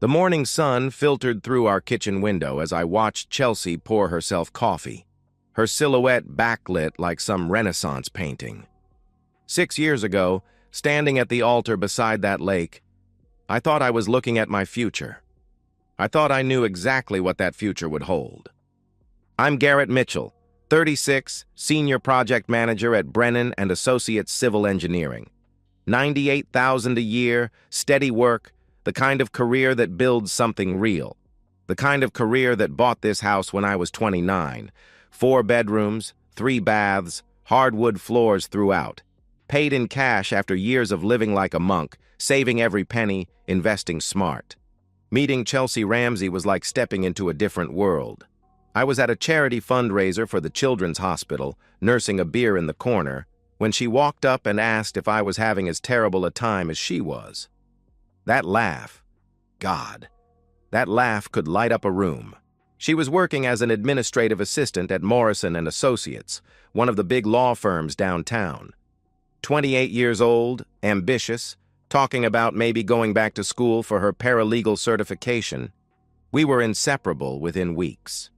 The morning sun filtered through our kitchen window as I watched Chelsea pour herself coffee, her silhouette backlit like some Renaissance painting. 6 years ago, standing at the altar beside that lake, I thought I was looking at my future. I thought I knew exactly what that future would hold. I'm Garrett Mitchell, 36, Senior Project Manager at Brennan and Associates Civil Engineering. $98,000 a year, steady work, the kind of career that builds something real. The kind of career that bought this house when I was 29. 4 bedrooms, 3 baths, hardwood floors throughout. Paid in cash after years of living like a monk, saving every penny, investing smart. Meeting Chelsea Ramsey was like stepping into a different world. I was at a charity fundraiser for the Children's Hospital, nursing a beer in the corner, when she walked up and asked if I was having as terrible a time as she was. That laugh, God, that laugh could light up a room. She was working as an administrative assistant at Morrison and Associates, one of the big law firms downtown. 28 years old, ambitious, talking about maybe going back to school for her paralegal certification. We were inseparable within weeks.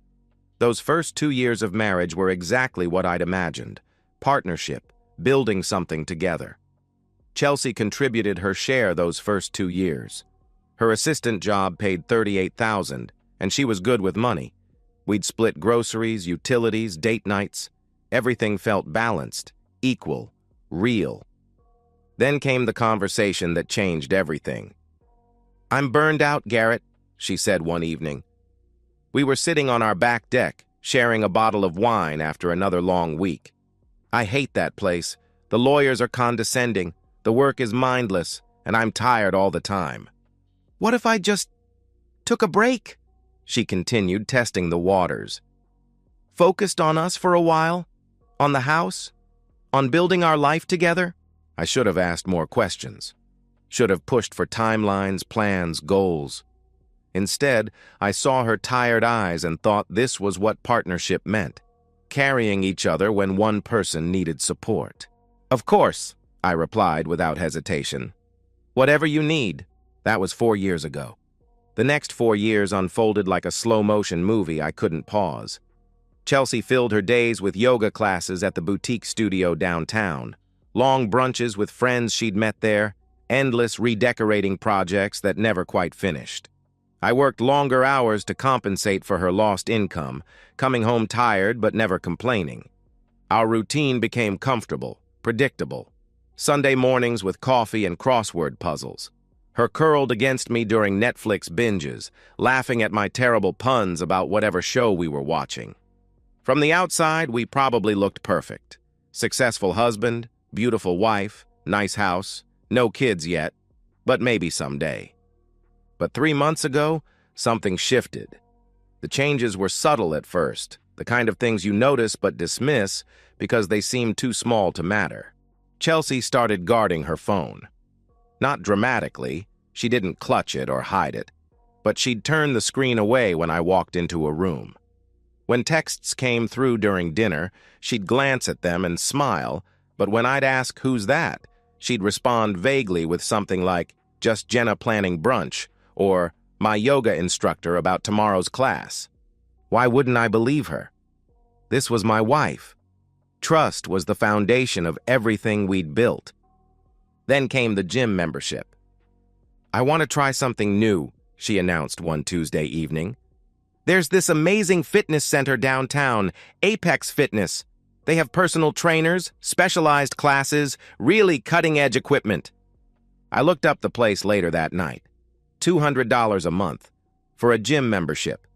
Those first 2 years of marriage were exactly what I'd imagined. Partnership, building something together. Chelsea contributed her share those first 2 years. Her assistant job paid $38,000, and she was good with money. We'd split groceries, utilities, date nights. Everything felt balanced, equal, real. Then came the conversation that changed everything. "I'm burned out, Garrett," she said one evening. We were sitting on our back deck, sharing a bottle of wine after another long week. "I hate that place. The lawyers are condescending. The work is mindless, and I'm tired all the time." "What if I just took a break?" she continued, testing the waters. "Focused on us for a while? On the house? On building our life together?" I should have asked more questions. Should have pushed for timelines, plans, goals. Instead, I saw her tired eyes and thought this was what partnership meant. Carrying each other when one person needed support. "Of course," I replied without hesitation. "Whatever you need." That was 4 years ago. The next 4 years unfolded like a slow-motion movie I couldn't pause. Chelsea filled her days with yoga classes at the boutique studio downtown, long brunches with friends she'd met there, endless redecorating projects that never quite finished. I worked longer hours to compensate for her lost income, coming home tired but never complaining. Our routine became comfortable, predictable. Sunday mornings with coffee and crossword puzzles. Her curled against me during Netflix binges, laughing at my terrible puns about whatever show we were watching. From the outside, we probably looked perfect. Successful husband, beautiful wife, nice house, no kids yet, but maybe someday. But 3 months ago, something shifted. The changes were subtle at first, the kind of things you notice but dismiss because they seem too small to matter. Chelsea started guarding her phone. Not dramatically, she didn't clutch it or hide it, but she'd turn the screen away when I walked into a room. When texts came through during dinner, she'd glance at them and smile, but when I'd ask, "Who's that?" she'd respond vaguely with something like, "Just Jenna planning brunch," or "My yoga instructor about tomorrow's class." Why wouldn't I believe her? This was my wife. Trust was the foundation of everything we'd built. Then came the gym membership. "I want to try something new," she announced one Tuesday evening. "There's this amazing fitness center downtown, Apex Fitness. They have personal trainers, specialized classes, really cutting-edge equipment." I looked up the place later that night. $200 a month for a gym membership.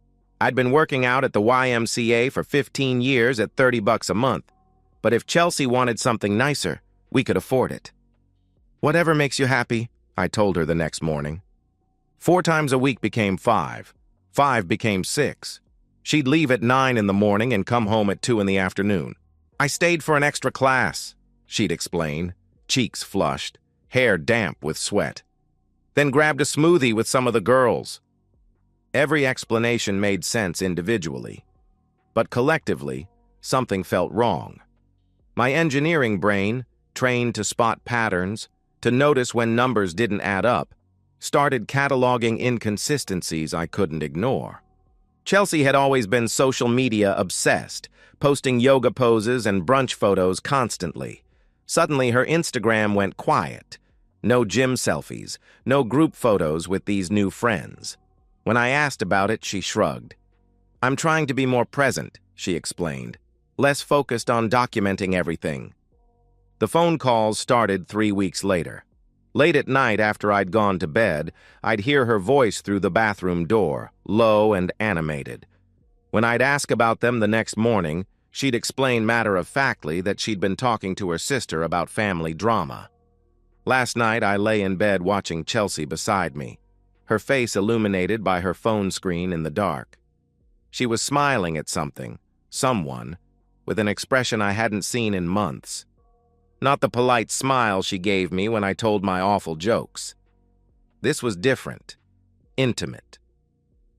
I'd been working out at the YMCA for 15 years at $30 a month. But if Chelsea wanted something nicer, we could afford it. "Whatever makes you happy," I told her the next morning. 4 times a week became 5. 5 became 6. She'd leave at 9 in the morning and come home at 2 in the afternoon. "I stayed for an extra class," she'd explain, cheeks flushed, hair damp with sweat. "Then grabbed a smoothie with some of the girls." Every explanation made sense individually, but collectively, something felt wrong. My engineering brain, trained to spot patterns, to notice when numbers didn't add up, Started cataloging inconsistencies I couldn't ignore. Chelsea had always been social media obsessed, posting yoga poses and brunch photos constantly. Suddenly, her Instagram went quiet. No gym selfies, no group photos with these new friends. When I asked about it, she shrugged. "I'm trying to be more present," she explained, "less focused on documenting everything." The phone calls started 3 weeks later. Late at night after I'd gone to bed, I'd hear her voice through the bathroom door, low and animated. When I'd ask about them the next morning, she'd explain matter-of-factly that she'd been talking to her sister about family drama. Last night, I lay in bed watching Chelsea beside me, her face illuminated by her phone screen in the dark. She was smiling at someone, with an expression I hadn't seen in months. Not the polite smile she gave me when I told my awful jokes. This was different, intimate,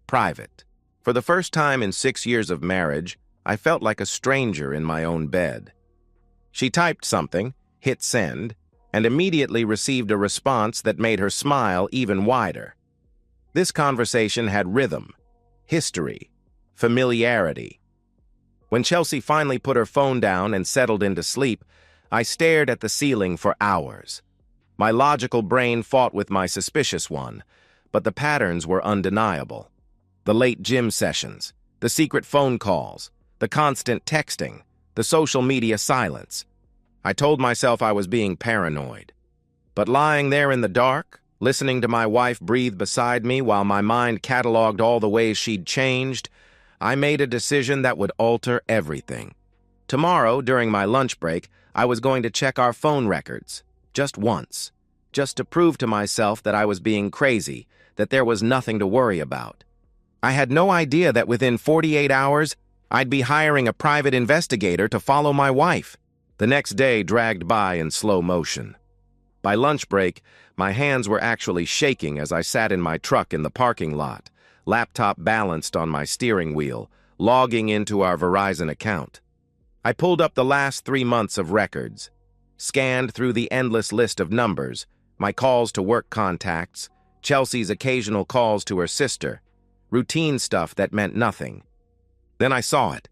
private. For the first time in 6 years of marriage, I felt like a stranger in my own bed. She typed something, hit send, and immediately received a response that made her smile even wider. This conversation had rhythm, history, familiarity. When Chelsea finally put her phone down and settled into sleep, I stared at the ceiling for hours. My logical brain fought with my suspicious one, but the patterns were undeniable. The late gym sessions, the secret phone calls, the constant texting, the social media silence. I told myself I was being paranoid. But lying there in the dark, listening to my wife breathe beside me while my mind cataloged all the ways she'd changed, I made a decision that would alter everything. Tomorrow, during my lunch break, I was going to check our phone records, just once, just to prove to myself that I was being crazy, that there was nothing to worry about. I had no idea that within 48 hours, I'd be hiring a private investigator to follow my wife. The next day dragged by in slow motion. By lunch break, my hands were actually shaking as I sat in my truck in the parking lot, laptop balanced on my steering wheel, logging into our Verizon account. I pulled up the last 3 months of records, scanned through the endless list of numbers, my calls to work contacts, Chelsea's occasional calls to her sister, routine stuff that meant nothing. Then I saw it.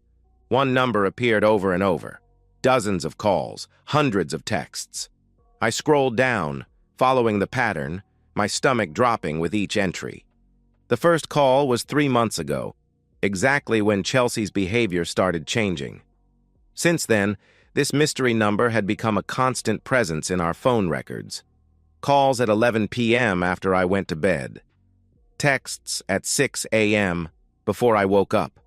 One number appeared over and over. Dozens of calls, hundreds of texts. I scrolled down, following the pattern, my stomach dropping with each entry. The first call was 3 months ago, exactly when Chelsea's behavior started changing. Since then, this mystery number had become a constant presence in our phone records. Calls at 11 p.m. after I went to bed. Texts at 6 a.m. before I woke up.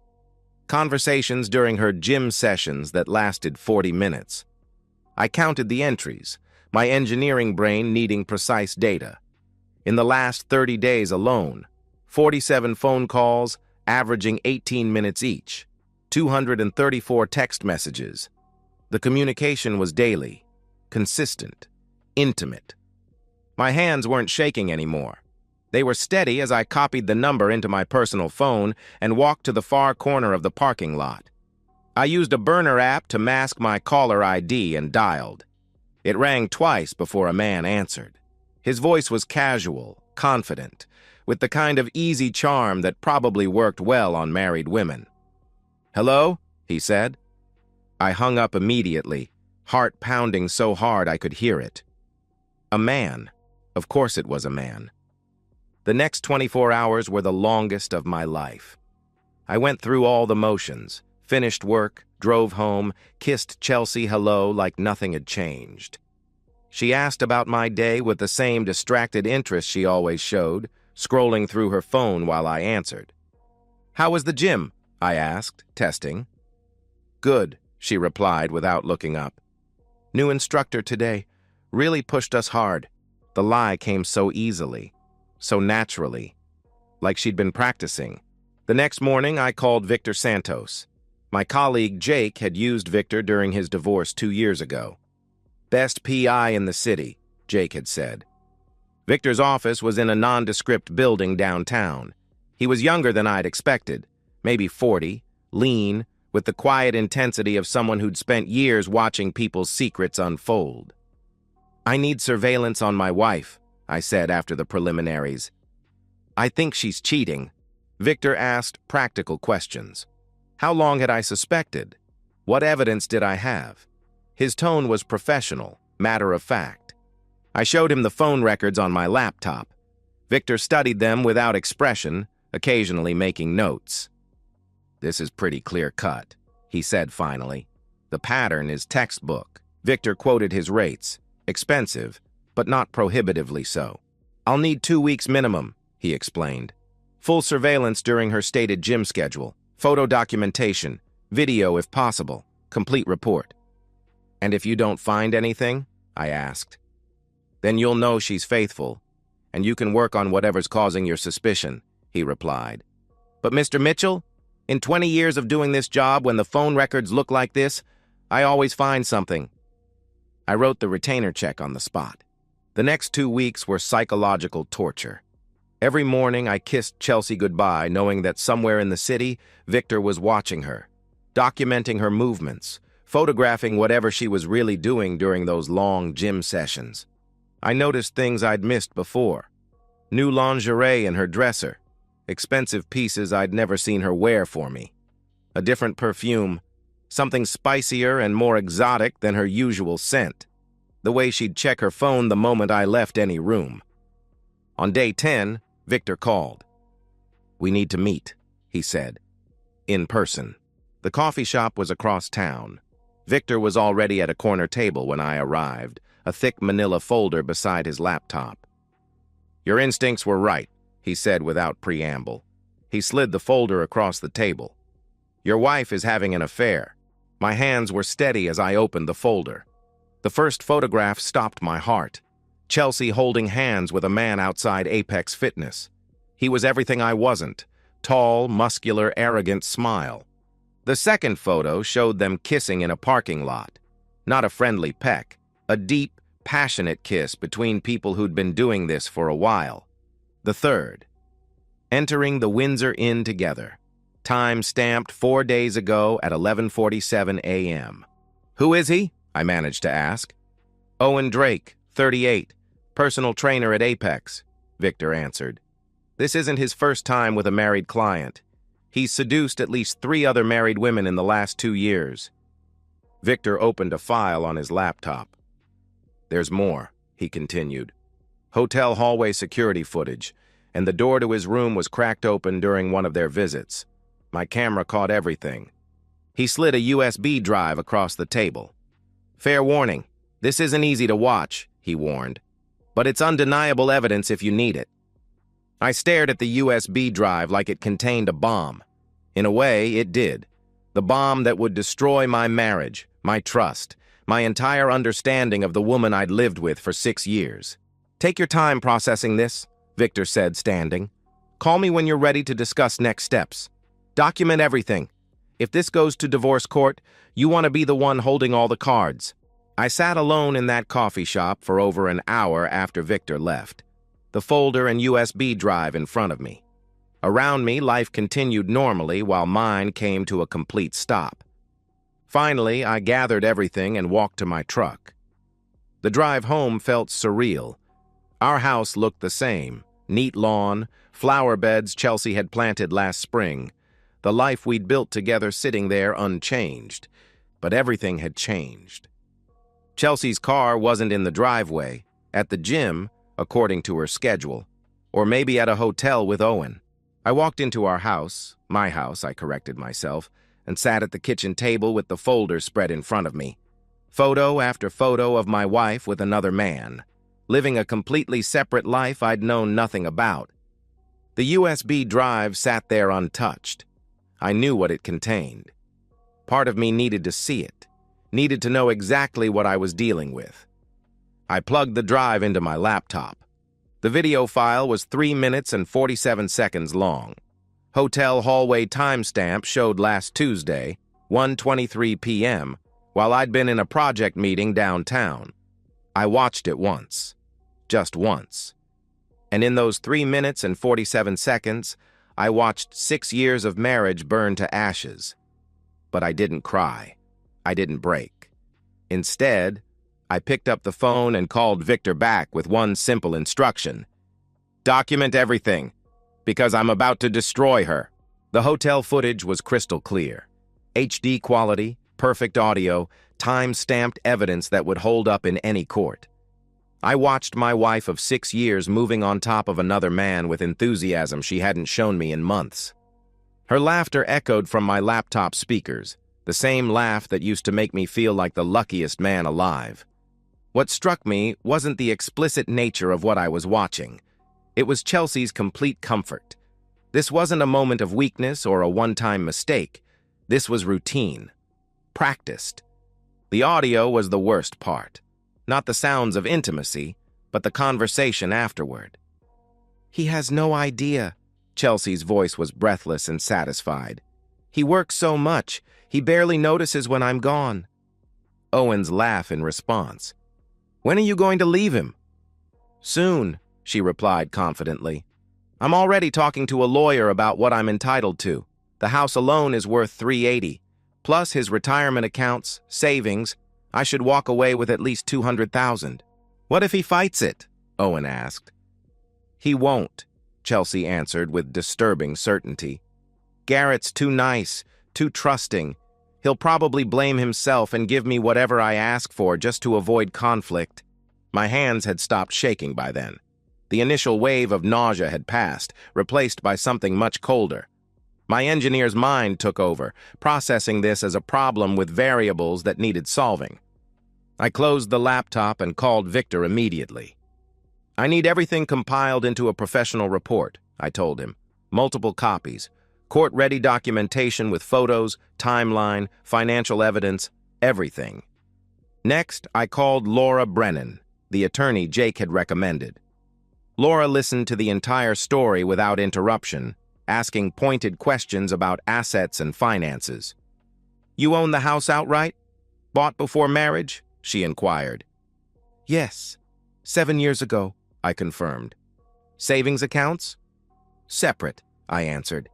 Conversations during her gym sessions that lasted 40 minutes. I counted the entries, my engineering brain needing precise data. In the last 30 days alone, 47 phone calls, averaging 18 minutes each, 234 text messages. The communication was daily, consistent, intimate. My hands weren't shaking anymore. They were steady as I copied the number into my personal phone and walked to the far corner of the parking lot. I used a burner app to mask my caller ID and dialed. It rang twice before a man answered. His voice was casual, confident, with the kind of easy charm that probably worked well on married women. "Hello?" he said. I hung up immediately, heart pounding so hard I could hear it. A man. Of course it was a man. The next 24 hours were the longest of my life. I went through all the motions, finished work, drove home, kissed Chelsea hello like nothing had changed. She asked about my day with the same distracted interest she always showed, scrolling through her phone while I answered. "How was the gym?" I asked, testing. "Good," she replied without looking up. "New instructor today. Really pushed us hard." The lie came so easily, so naturally, like she'd been practicing. The next morning, I called Victor Santos. My colleague Jake had used Victor during his divorce 2 years ago. "Best PI in the city," Jake had said. Victor's office was in a nondescript building downtown. He was younger than I'd expected, maybe 40, lean, with the quiet intensity of someone who'd spent years watching people's secrets unfold. "I need surveillance on my wife," I said after the preliminaries. I think she's cheating. Victor asked practical questions. How long had I suspected? What evidence did I have? His tone was professional, matter of fact. I showed him the phone records on my laptop. Victor studied them without expression, occasionally making notes. This is pretty clear-cut, he said finally. The pattern is textbook. Victor quoted his rates. Expensive, but not prohibitively so. I'll need 2 weeks minimum, he explained. Full surveillance during her stated gym schedule, photo documentation, video if possible, complete report. And if you don't find anything? I asked. Then you'll know she's faithful, and you can work on whatever's causing your suspicion, he replied. But Mr. Mitchell, in 20 years of doing this job, when the phone records look like this, I always find something. I wrote the retainer check on the spot. The next 2 weeks were psychological torture. Every morning I kissed Chelsea goodbye, knowing that somewhere in the city, Victor was watching her, documenting her movements, photographing whatever she was really doing during those long gym sessions. I noticed things I'd missed before. New lingerie in her dresser, expensive pieces I'd never seen her wear for me, a different perfume, something spicier and more exotic than her usual scent, the way she'd check her phone the moment I left any room. On day 10, Victor called. We need to meet, he said, in person. The coffee shop was across town. Victor was already at a corner table when I arrived, a thick manila folder beside his laptop. Your instincts were right, he said without preamble. He slid the folder across the table. Your wife is having an affair. My hands were steady as I opened the folder. The first photograph stopped my heart. Chelsea holding hands with a man outside Apex Fitness. He was everything I wasn't. Tall, muscular, arrogant smile. The second photo showed them kissing in a parking lot. Not a friendly peck. A deep, passionate kiss between people who'd been doing this for a while. The third. Entering the Windsor Inn together. Time stamped 4 days ago at 11:47 a.m. Who is he? I managed to ask. Owen Drake, 38, personal trainer at Apex, Victor answered. This isn't his first time with a married client. He's seduced at least 3 other married women in the last 2 years. Victor opened a file on his laptop. There's more, he continued. Hotel hallway security footage, and the door to his room was cracked open during one of their visits. My camera caught everything. He slid a USB drive across the table. Fair warning, this isn't easy to watch, he warned, but it's undeniable evidence if you need it. I stared at the USB drive like it contained a bomb. In a way, it did. The bomb that would destroy my marriage, my trust, my entire understanding of the woman I'd lived with for 6 years. Take your time processing this, Victor said, standing. Call me when you're ready to discuss next steps. Document everything. If this goes to divorce court, you want to be the one holding all the cards. I sat alone in that coffee shop for over an hour after Victor left, the folder and USB drive in front of me. Around me, life continued normally while mine came to a complete stop. Finally, I gathered everything and walked to my truck. The drive home felt surreal. Our house looked the same. Neat lawn, flower beds Chelsea had planted last spring. The life we'd built together sitting there unchanged. But everything had changed. Chelsea's car wasn't in the driveway, at the gym, according to her schedule, or maybe at a hotel with Owen. I walked into our house, my house, I corrected myself, and sat at the kitchen table with the folder spread in front of me. Photo after photo of my wife with another man, living a completely separate life I'd known nothing about. The USB drive sat there untouched. I knew what it contained. Part of me needed to see it, needed to know exactly what I was dealing with. I plugged the drive into my laptop. The video file was 3 minutes and 47 seconds long. Hotel hallway timestamp showed last Tuesday, 1:23 p.m., while I'd been in a project meeting downtown. I watched it once. Just once. And in those 3 minutes and 47 seconds, I watched 6 years of marriage burn to ashes. But I didn't cry. I didn't break. Instead, I picked up the phone and called Victor back with one simple instruction. Document everything, because I'm about to destroy her. The hotel footage was crystal clear. HD quality, perfect audio, time-stamped evidence that would hold up in any court. I watched my wife of 6 years moving on top of another man with enthusiasm she hadn't shown me in months. Her laughter echoed from my laptop speakers, the same laugh that used to make me feel like the luckiest man alive. What struck me wasn't the explicit nature of what I was watching. It was Chelsea's complete comfort. This wasn't a moment of weakness or a one-time mistake. This was routine, practiced. The audio was the worst part. Not the sounds of intimacy, but the conversation afterward. He has no idea. Chelsea's voice was breathless and satisfied. He works so much, he barely notices when I'm gone. Owen's laugh in response. When are you going to leave him? Soon, she replied confidently. I'm already talking to a lawyer about what I'm entitled to. The house alone is worth $380. Plus his retirement accounts, savings, I should walk away with at least $200,000. What if he fights it? Owen asked. He won't, Chelsea answered with disturbing certainty. Garrett's too nice, too trusting. He'll probably blame himself and give me whatever I ask for just to avoid conflict. My hands had stopped shaking by then. The initial wave of nausea had passed, replaced by something much colder. My engineer's mind took over, processing this as a problem with variables that needed solving. I closed the laptop and called Victor immediately. I need everything compiled into a professional report, I told him. Multiple copies. Court-ready documentation with photos, timeline, financial evidence, everything. Next, I called Laura Brennan, the attorney Jake had recommended. Laura listened to the entire story without interruption, asking pointed questions about assets and finances. You own the house outright? Bought before marriage? She inquired. Yes, 7 years ago, I confirmed. Savings accounts? Separate, I answered.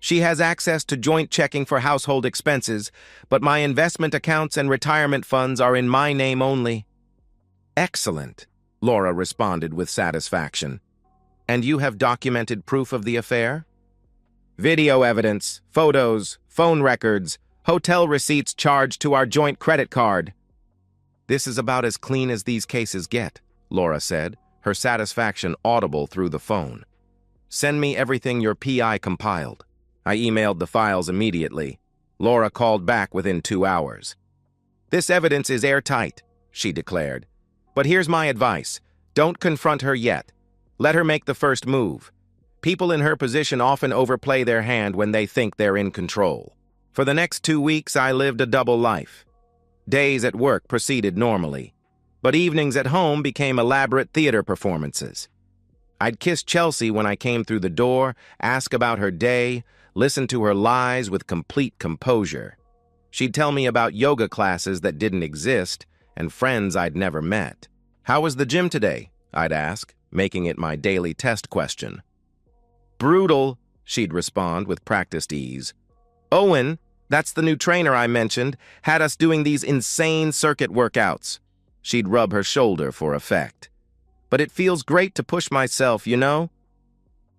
She has access to joint checking for household expenses, but my investment accounts and retirement funds are in my name only. Excellent, Laura responded with satisfaction. And you have documented proof of the affair? Video evidence, photos, phone records, hotel receipts charged to our joint credit card. This is about as clean as these cases get, Laura said, her satisfaction audible through the phone. Send me everything your PI compiled. I emailed the files immediately. Laura called back within 2 hours. This evidence is airtight, she declared. But here's my advice. Don't confront her yet. Let her make the first move. People in her position often overplay their hand when they think they're in control. For the next 2 weeks, I lived a double life. Days at work proceeded normally, but evenings at home became elaborate theater performances. I'd kiss Chelsea when I came through the door, ask about her day, listen to her lies with complete composure. She'd tell me about yoga classes that didn't exist and friends I'd never met. How was the gym today? I'd ask, making it my daily test question. Brutal, she'd respond with practiced ease. Owen, that's the new trainer I mentioned, had us doing these insane circuit workouts. She'd rub her shoulder for effect. But it feels great to push myself, you know?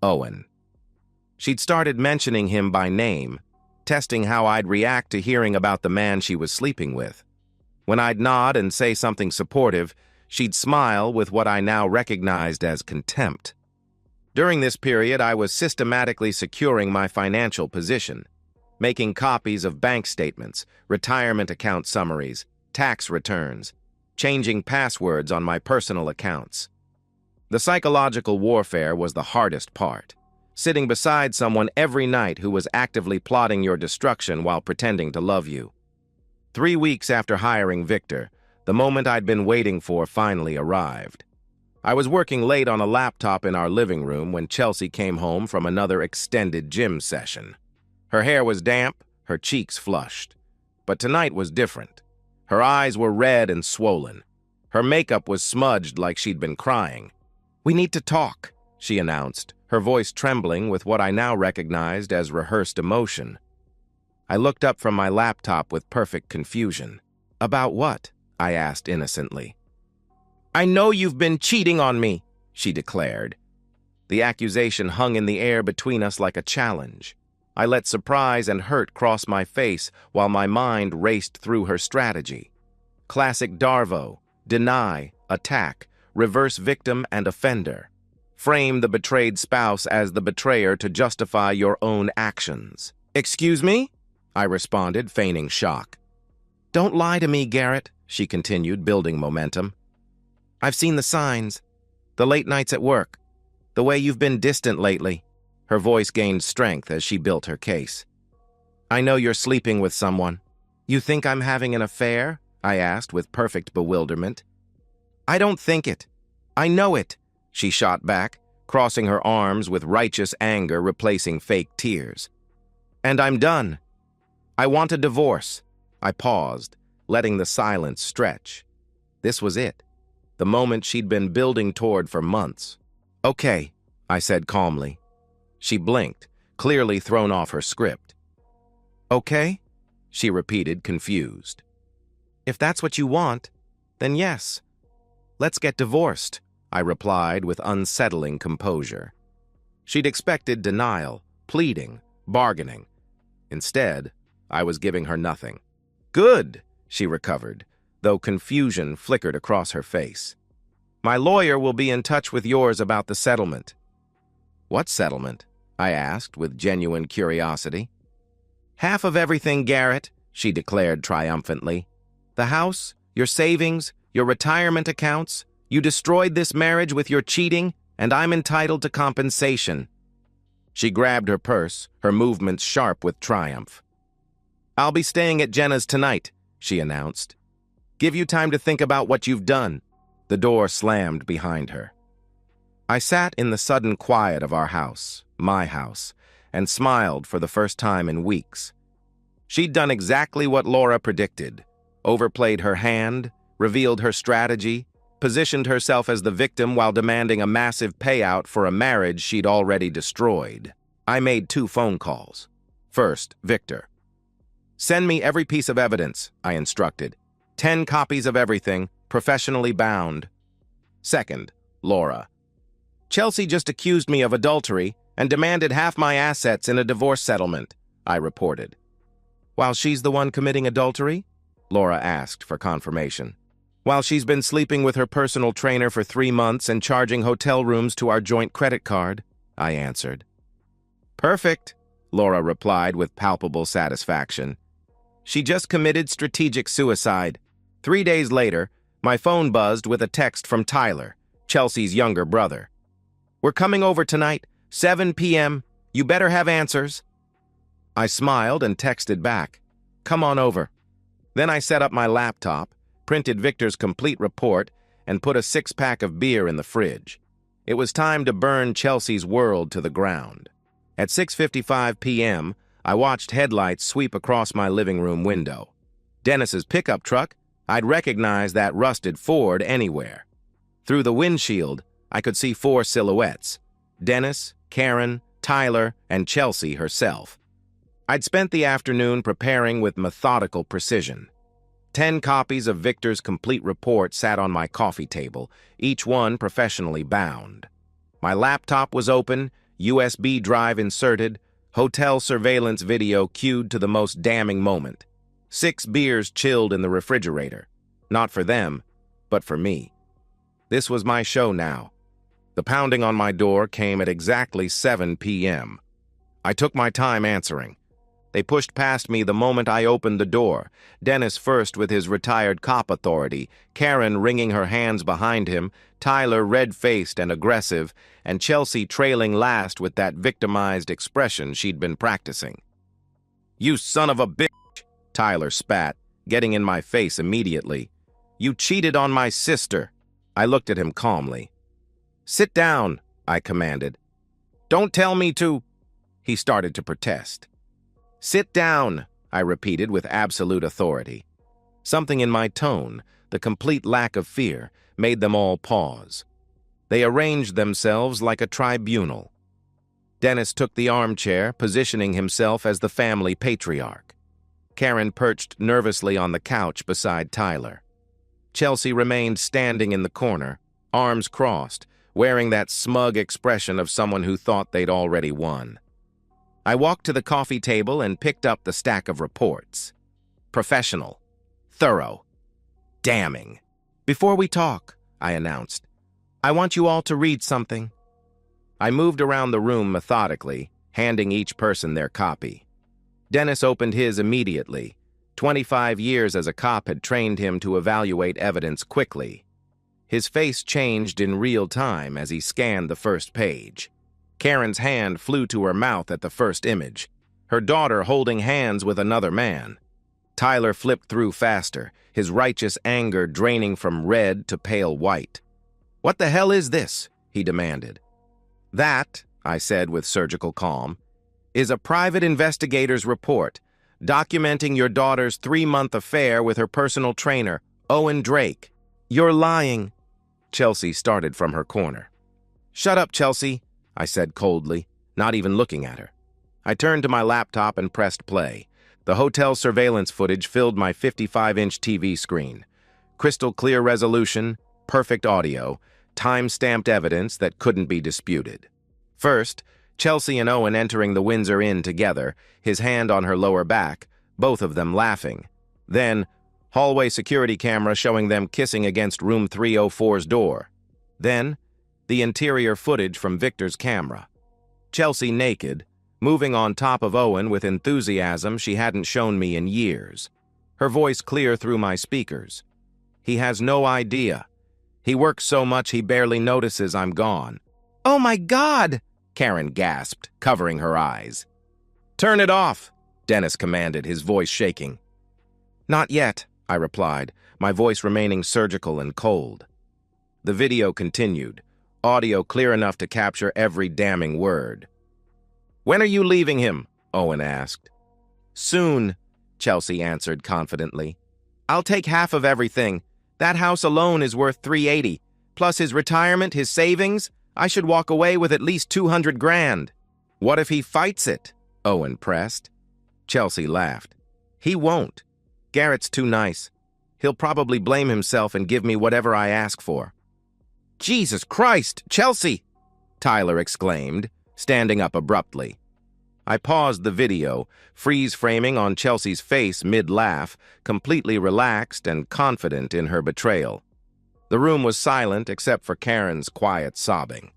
Owen. She'd started mentioning him by name, testing how I'd react to hearing about the man she was sleeping with. When I'd nod and say something supportive, she'd smile with what I now recognized as contempt. During this period, I was systematically securing my financial position, making copies of bank statements, retirement account summaries, tax returns, changing passwords on my personal accounts. The psychological warfare was the hardest part, sitting beside someone every night who was actively plotting your destruction while pretending to love you. 3 weeks after hiring Victor, the moment I'd been waiting for finally arrived. I was working late on a laptop in our living room when Chelsea came home from another extended gym session. Her hair was damp, her cheeks flushed. But tonight was different. Her eyes were red and swollen. Her makeup was smudged like she'd been crying. "We need to talk," she announced, her voice trembling with what I now recognized as rehearsed emotion. I looked up from my laptop with perfect confusion. "About what?" I asked innocently. "I know you've been cheating on me," she declared. The accusation hung in the air between us like a challenge. I let surprise and hurt cross my face while my mind raced through her strategy. Classic Darvo: deny, attack, reverse victim and offender. Frame the betrayed spouse as the betrayer to justify your own actions. "Excuse me?" I responded, feigning shock. "Don't lie to me, Garrett," she continued, building momentum. "I've seen the signs. The late nights at work. The way you've been distant lately." Her voice gained strength as she built her case. "I know you're sleeping with someone." "You think I'm having an affair?" I asked with perfect bewilderment. "I don't think it. I know it," she shot back, crossing her arms with righteous anger replacing fake tears. "And I'm done. I want a divorce." I paused, letting the silence stretch. This was it, the moment she'd been building toward for months. "Okay," I said calmly. She blinked, clearly thrown off her script. "Okay?" she repeated, confused. "If that's what you want, then yes. Let's get divorced," I replied with unsettling composure. She'd expected denial, pleading, bargaining. Instead, I was giving her nothing. "Good," she recovered, though confusion flickered across her face. "My lawyer will be in touch with yours about the settlement." "What settlement?" I asked with genuine curiosity. "Half of everything, Garrett," she declared triumphantly. "The house, your savings, your retirement accounts. You destroyed this marriage with your cheating, and I'm entitled to compensation." She grabbed her purse, her movements sharp with triumph. "I'll be staying at Jenna's tonight," she announced. "Give you time to think about what you've done." The door slammed behind her. I sat in the sudden quiet of our house, my house, and smiled for the first time in weeks. She'd done exactly what Laura predicted: overplayed her hand, revealed her strategy, positioned herself as the victim while demanding a massive payout for a marriage she'd already destroyed. I made 2 phone calls. First, Victor. "Send me every piece of evidence," I instructed. 10 copies of everything, professionally bound. Second, Laura. "Chelsea just accused me of adultery and demanded half my assets in a divorce settlement," I reported. "While she's the one committing adultery?" Laura asked for confirmation. "While she's been sleeping with her personal trainer for 3 months and charging hotel rooms to our joint credit card," I answered. "Perfect," Laura replied with palpable satisfaction. "She just committed strategic suicide." 3 days later, my phone buzzed with a text from Tyler, Chelsea's younger brother. "We're coming over tonight, 7 p.m. You better have answers." I smiled and texted back, "Come on over." Then I set up my laptop, printed Victor's complete report, and put a 6-pack of beer in the fridge. It was time to burn Chelsea's world to the ground. At 6:55 p.m., I watched headlights sweep across my living room window. Dennis's pickup truck, I'd recognize that rusted Ford anywhere. Through the windshield, I could see 4 silhouettes: Dennis, Karen, Tyler, and Chelsea herself. I'd spent the afternoon preparing with methodical precision. 10 copies of Victor's complete report sat on my coffee table, each one professionally bound. My laptop was open, USB drive inserted, hotel surveillance video cued to the most damning moment. 6 beers chilled in the refrigerator. Not for them, but for me. This was my show now. The pounding on my door came at exactly 7 p.m. I took my time answering. They pushed past me the moment I opened the door, Dennis first with his retired cop authority, Karen wringing her hands behind him, Tyler red-faced and aggressive, and Chelsea trailing last with that victimized expression she'd been practicing. "You son of a bitch," Tyler spat, getting in my face immediately. "You cheated on my sister." I looked at him calmly. "Sit down," I commanded. "Don't tell me to—" He started to protest. "Sit down," I repeated with absolute authority. Something in my tone, the complete lack of fear, made them all pause. They arranged themselves like a tribunal. Dennis took the armchair, positioning himself as the family patriarch. Karen perched nervously on the couch beside Tyler. Chelsea remained standing in the corner, arms crossed, wearing that smug expression of someone who thought they'd already won. I walked to the coffee table and picked up the stack of reports. Professional. Thorough. Damning. "Before we talk," I announced, "I want you all to read something." I moved around the room methodically, handing each person their copy. Dennis opened his immediately. 25 years as a cop had trained him to evaluate evidence quickly. His face changed in real time as he scanned the first page. Karen's hand flew to her mouth at the first image, her daughter holding hands with another man. Tyler flipped through faster, his righteous anger draining from red to pale white. "What the hell is this?" he demanded. "That," I said with surgical calm, "is a private investigator's report documenting your daughter's 3-month affair with her personal trainer, Owen Drake." "You're lying." Chelsea started from her corner. "Shut up, Chelsea," I said coldly, not even looking at her. I turned to my laptop and pressed play. The hotel surveillance footage filled my 55-inch TV screen. Crystal clear resolution, perfect audio, time-stamped evidence that couldn't be disputed. First, Chelsea and Owen entering the Windsor Inn together, his hand on her lower back, both of them laughing. Then, hallway security camera showing them kissing against room 304's door. Then, the interior footage from Victor's camera. Chelsea naked, moving on top of Owen with enthusiasm she hadn't shown me in years. Her voice clear through my speakers. "He has no idea. He works so much he barely notices I'm gone." "Oh my God!" Karen gasped, covering her eyes. "Turn it off," Dennis commanded, his voice shaking. "Not yet," I replied, my voice remaining surgical and cold. The video continued, audio clear enough to capture every damning word. "When are you leaving him?" Owen asked. "Soon," Chelsea answered confidently. "I'll take half of everything. That house alone is worth $380. Plus his retirement, his savings. I should walk away with at least 200 grand. "What if he fights it?" Owen pressed. Chelsea laughed. "He won't. Garrett's too nice. He'll probably blame himself and give me whatever I ask for." "Jesus Christ, Chelsea!" Tyler exclaimed, standing up abruptly. I paused the video, freeze-framing on Chelsea's face mid-laugh, completely relaxed and confident in her betrayal. The room was silent except for Karen's quiet sobbing.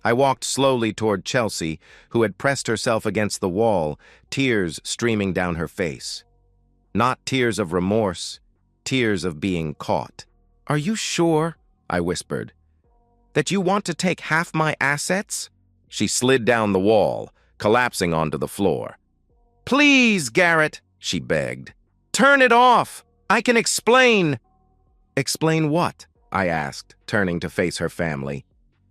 I walked slowly toward Chelsea, who had pressed herself against the wall, tears streaming down her face. Not tears of remorse, tears of being caught. "Are you sure," I whispered, "that you want to take half my assets?" She slid down the wall, collapsing onto the floor. "Please, Garrett," she begged. "Turn it off. I can explain." "Explain what?" I asked, turning to face her family.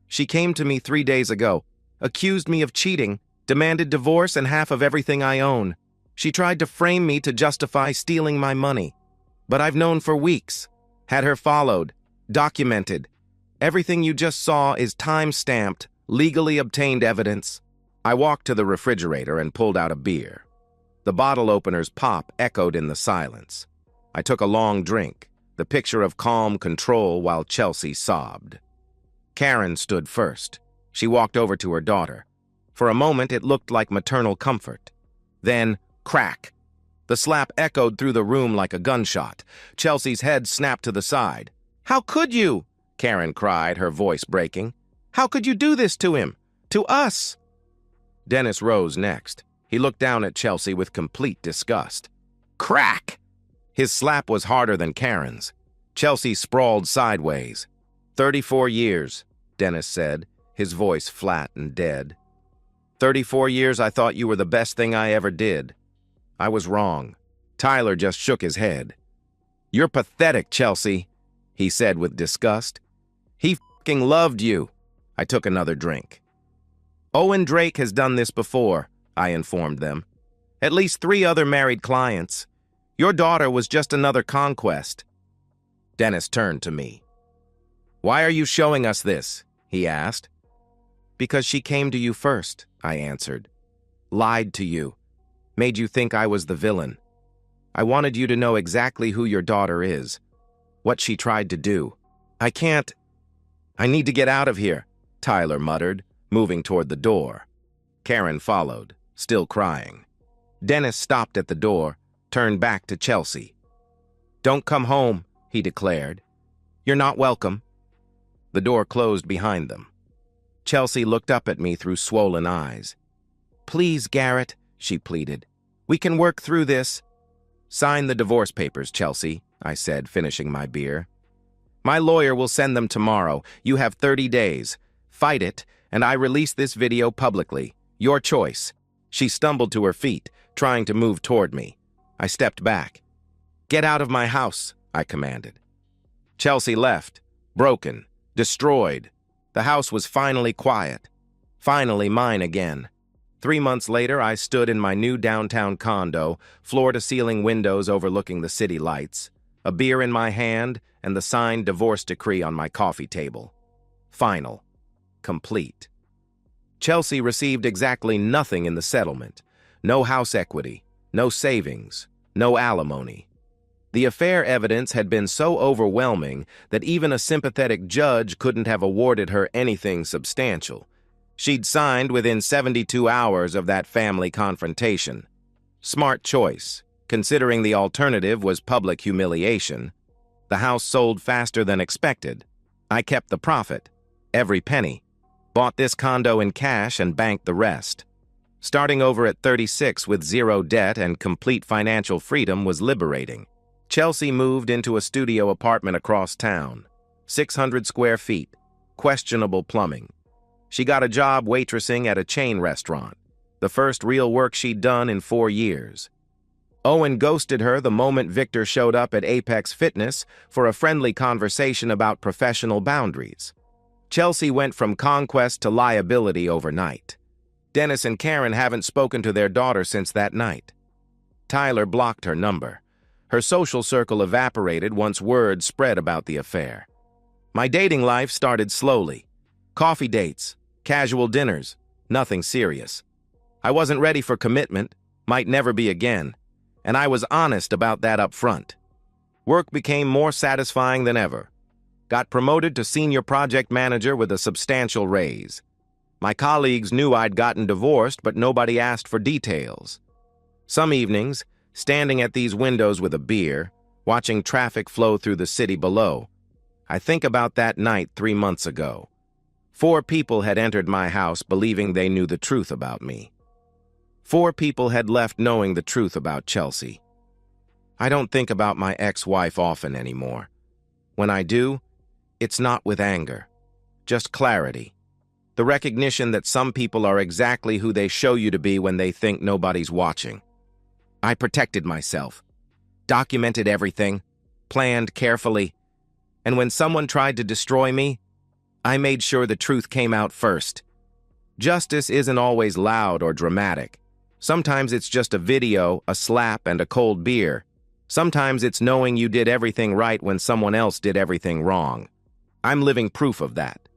"She came to me 3 days ago, accused me of cheating, demanded divorce and half of everything I own. She tried to frame me to justify stealing my money. But I've known for weeks, had her followed, documented. Everything you just saw is time-stamped, legally obtained evidence." I walked to the refrigerator and pulled out a beer. The bottle opener's pop echoed in the silence. I took a long drink, the picture of calm control while Chelsea sobbed. Karen stood first. She walked over to her daughter. For a moment, it looked like maternal comfort. Then, crack. The slap echoed through the room like a gunshot. Chelsea's head snapped to the side. "How could you?" Karen cried, her voice breaking. "How could you do this to him? To us?" Dennis rose next. He looked down at Chelsea with complete disgust. Crack! His slap was harder than Karen's. Chelsea sprawled sideways. 34 years, Dennis said, his voice flat and dead. 34 years I thought you were the best thing I ever did. I was wrong. Tyler just shook his head. "You're pathetic, Chelsea," he said with disgust. "He fucking loved you." I took another drink. "Owen Drake has done this before," I informed them. "At least 3 other married clients. Your daughter was just another conquest." Dennis turned to me. "Why are you showing us this?" he asked. "Because she came to you first," I answered. "Lied to you. Made you think I was the villain. I wanted you to know exactly who your daughter is. what she tried to do. I can't. I need to get out of here, Tyler muttered, moving toward the door. Karen followed, still crying. Dennis stopped at the door, turned back to Chelsea. Don't come home, he declared. You're not welcome. The door closed behind them. Chelsea looked up at me through swollen eyes. Please, Garrett, she pleaded. We can work through this. Sign the divorce papers, Chelsea, I said, finishing my beer. My lawyer will send them tomorrow. You have 30 days. Fight it, and I release this video publicly. Your choice. She stumbled to her feet, trying to move toward me. I stepped back. Get out of my house, I commanded. Chelsea left, broken, destroyed. The house was finally quiet. Finally mine again. 3 months later, I stood in my new downtown condo, floor-to-ceiling windows overlooking the city lights, a beer in my hand, and the signed divorce decree on my coffee table. Final. Complete. Chelsea received exactly nothing in the settlement. No house equity, no savings, no alimony. The affair evidence had been so overwhelming that even a sympathetic judge couldn't have awarded her anything substantial. She'd signed within 72 hours of that family confrontation. Smart choice, considering the alternative was public humiliation. The house sold faster than expected. I kept the profit, every penny. Bought this condo in cash and banked the rest. Starting over at 36 with zero debt and complete financial freedom was liberating. Chelsea moved into a studio apartment across town. 600 square feet, questionable plumbing. She got a job waitressing at a chain restaurant, the first real work she'd done in 4 years. Owen ghosted her the moment Victor showed up at Apex Fitness for a friendly conversation about professional boundaries. Chelsea went from conquest to liability overnight. Dennis and Karen haven't spoken to their daughter since that night. Tyler blocked her number. Her social circle evaporated once word spread about the affair. My dating life started slowly. Coffee dates, casual dinners, nothing serious. I wasn't ready for commitment, might never be again, and I was honest about that up front. Work became more satisfying than ever. Got promoted to senior project manager with a substantial raise. My colleagues knew I'd gotten divorced, but nobody asked for details. Some evenings, standing at these windows with a beer, watching traffic flow through the city below, I think about that night 3 months ago. 4 people had entered my house believing they knew the truth about me. 4 people had left knowing the truth about Chelsea. I don't think about my ex-wife often anymore. When I do, it's not with anger, just clarity. The recognition that some people are exactly who they show you to be when they think nobody's watching. I protected myself, documented everything, planned carefully, and when someone tried to destroy me, I made sure the truth came out first. Justice isn't always loud or dramatic. Sometimes it's just a video, a slap, and a cold beer. Sometimes it's knowing you did everything right when someone else did everything wrong. I'm living proof of that.